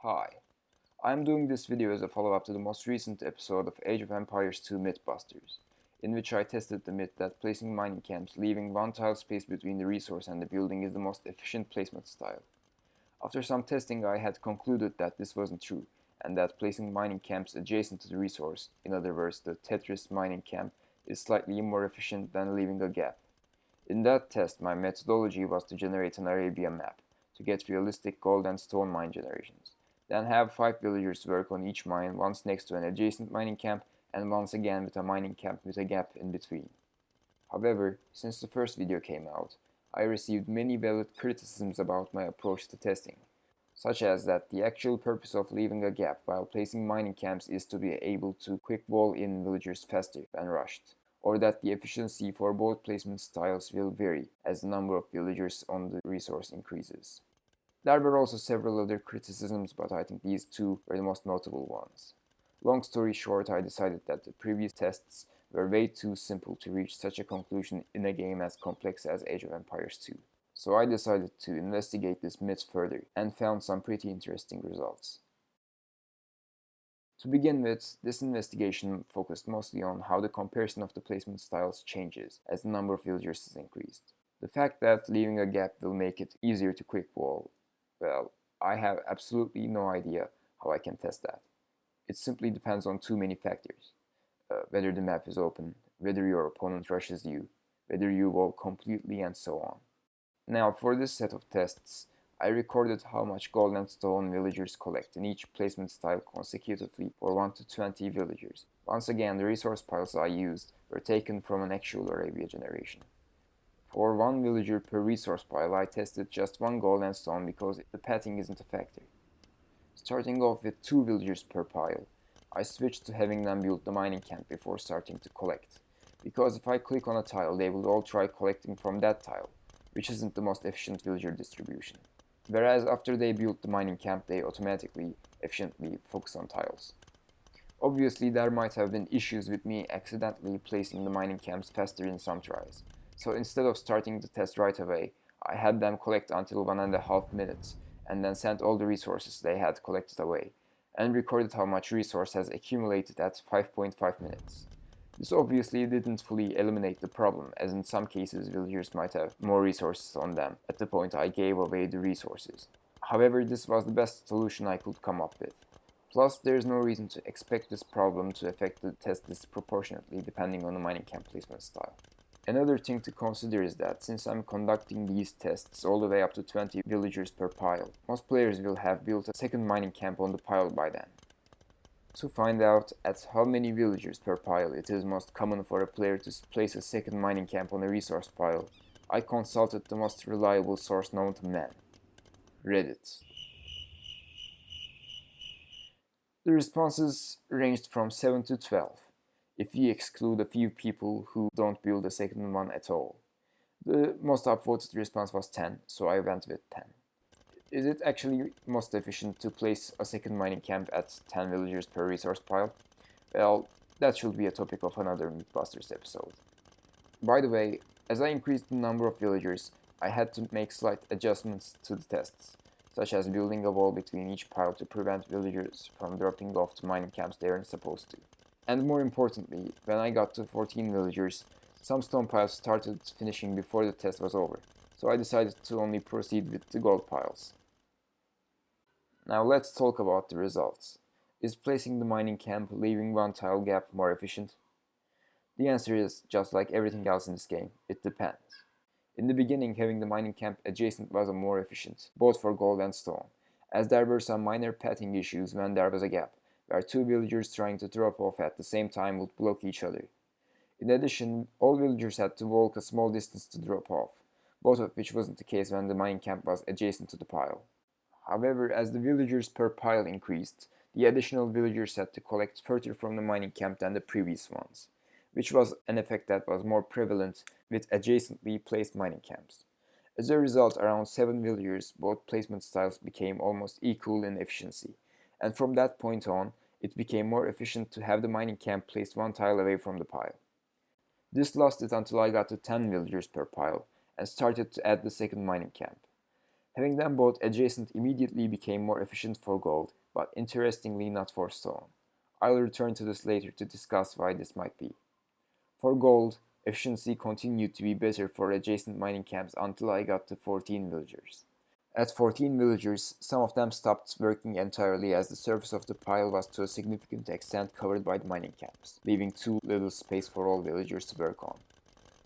Hi, I'm doing this video as a follow-up to the most recent episode of Age of Empires 2 MythBusters, in which I tested the myth that placing mining camps leaving one tile space between the resource and the building is the most efficient placement style. After some testing, I had concluded that this wasn't true, and that placing mining camps adjacent to the resource, in other words the Tetris mining camp, is slightly more efficient than leaving a gap. In that test, my methodology was to generate an Arabia map, to get realistic gold and stone mine generations. Then have 5 villagers work on each mine, once next to an adjacent mining camp, and once again with a mining camp with a gap in between. However, since the first video came out, I received many valid criticisms about my approach to testing, such as that the actual purpose of leaving a gap while placing mining camps is to be able to quick wall in villagers faster when rushed, or that the efficiency for both placement styles will vary as the number of villagers on the resource increases. There were also several other criticisms, but I think these two were the most notable ones. Long story short, I decided that the previous tests were way too simple to reach such a conclusion in a game as complex as Age of Empires 2. So I decided to investigate this myth further and found some pretty interesting results. To begin with, this investigation focused mostly on how the comparison of the placement styles changes as the number of villagers is increased. The fact that leaving a gap will make it easier to quick wall, well, I have absolutely no idea how I can test that. It simply depends on too many factors. Whether the map is open, whether your opponent rushes you, whether you wall completely, and so on. Now, for this set of tests, I recorded how much gold and stone villagers collect in each placement style consecutively for 1 to 20 villagers. Once again, the resource piles I used were taken from an actual Arabia generation. For 1 villager per resource pile, I tested just 1 gold and stone because the pathing isn't a factor. Starting off with 2 villagers per pile, I switched to having them build the mining camp before starting to collect, because if I click on a tile, they will all try collecting from that tile, which isn't the most efficient villager distribution. Whereas after they build the mining camp, they automatically, efficiently focus on tiles. Obviously, there might have been issues with me accidentally placing the mining camps faster in some tries. So instead of starting the test right away, I had them collect until 1.5 minutes, and then sent all the resources they had collected away, and recorded how much resource has accumulated at 5.5 minutes. This obviously didn't fully eliminate the problem, as in some cases villagers might have more resources on them at the point I gave away the resources. However, this was the best solution I could come up with. Plus, there's no reason to expect this problem to affect the test disproportionately depending on the mining camp placement style. Another thing to consider is that since I'm conducting these tests all the way up to 20 villagers per pile, most players will have built a second mining camp on the pile by then. To find out at how many villagers per pile it is most common for a player to place a second mining camp on a resource pile, I consulted the most reliable source known to man: Reddit. The responses ranged from 7 to 12, if we exclude a few people who don't build a second one at all. The most upvoted response was 10, so I went with 10. Is it actually most efficient to place a second mining camp at 10 villagers per resource pile? Well, that should be a topic of another MythBusters episode. By the way, as I increased the number of villagers, I had to make slight adjustments to the tests, such as building a wall between each pile to prevent villagers from dropping off to mining camps they aren't supposed to. And more importantly, when I got to 14 villagers, some stone piles started finishing before the test was over, so I decided to only proceed with the gold piles. Now let's talk about the results. Is placing the mining camp leaving one tile gap more efficient? The answer is, just like everything else in this game, it depends. In the beginning, having the mining camp adjacent was more efficient, both for gold and stone, as there were some minor pathing issues when there was a gap, where 2 villagers trying to drop off at the same time would block each other. In addition, all villagers had to walk a small distance to drop off, both of which wasn't the case when the mining camp was adjacent to the pile. However, as the villagers per pile increased, the additional villagers had to collect further from the mining camp than the previous ones, which was an effect that was more prevalent with adjacently placed mining camps. As a result, around 7 villagers, both placement styles became almost equal in efficiency, and from that point on, it became more efficient to have the mining camp placed 1 tile away from the pile. This lasted until I got to 10 villagers per pile, and started to add the second mining camp. Having them both adjacent immediately became more efficient for gold, but interestingly not for stone. I'll return to this later to discuss why this might be. For gold, efficiency continued to be better for adjacent mining camps until I got to 14 villagers. At 14 villagers, some of them stopped working entirely as the surface of the pile was to a significant extent covered by the mining camps, leaving too little space for all villagers to work on.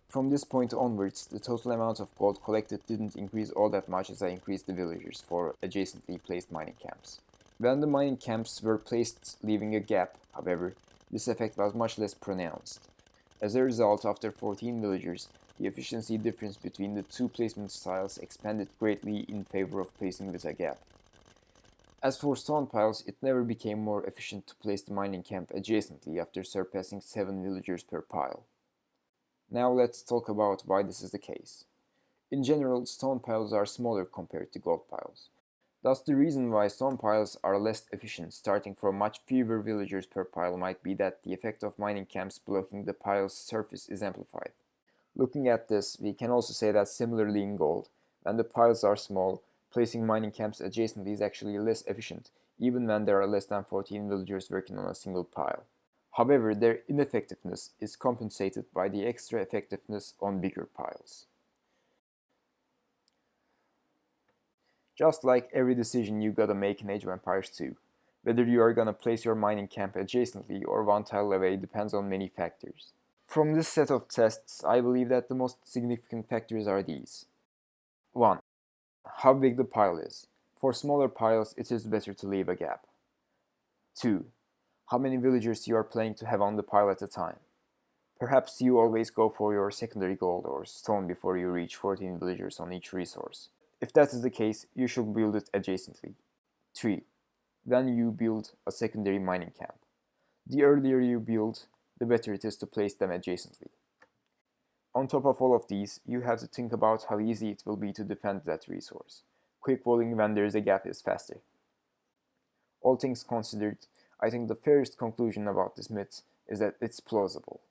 From this point onwards, the total amount of gold collected didn't increase all that much as I increased the villagers for adjacently placed mining camps. When the mining camps were placed leaving a gap, however, this effect was much less pronounced. As a result, after 14 villagers, the efficiency difference between the two placement styles expanded greatly in favor of placing with a gap. As for stone piles, it never became more efficient to place the mining camp adjacently after surpassing 7 villagers per pile. Now let's talk about why this is the case. In general, stone piles are smaller compared to gold piles. Thus, the reason why stone piles are less efficient starting from much fewer villagers per pile might be that the effect of mining camps blocking the pile's surface is amplified. Looking at this, we can also say that similarly in gold, when the piles are small, placing mining camps adjacently is actually less efficient, even when there are less than 14 villagers working on a single pile. However, their ineffectiveness is compensated by the extra effectiveness on bigger piles. Just like every decision you gotta make in Age of Empires 2, whether you are gonna place your mining camp adjacently or one tile away depends on many factors. From this set of tests, I believe that the most significant factors are these. 1. How big the pile is. For smaller piles, it is better to leave a gap. 2. How many villagers you are planning to have on the pile at a time. Perhaps you always go for your secondary gold or stone before you reach 14 villagers on each resource. If that is the case, you should build it adjacently. 3. Then you build a secondary mining camp. The earlier you build, the better it is to place them adjacently. On top of all of these, you have to think about how easy it will be to defend that resource. Quick walling when there is a gap is faster. All things considered, I think the fairest conclusion about this myth is that it's plausible.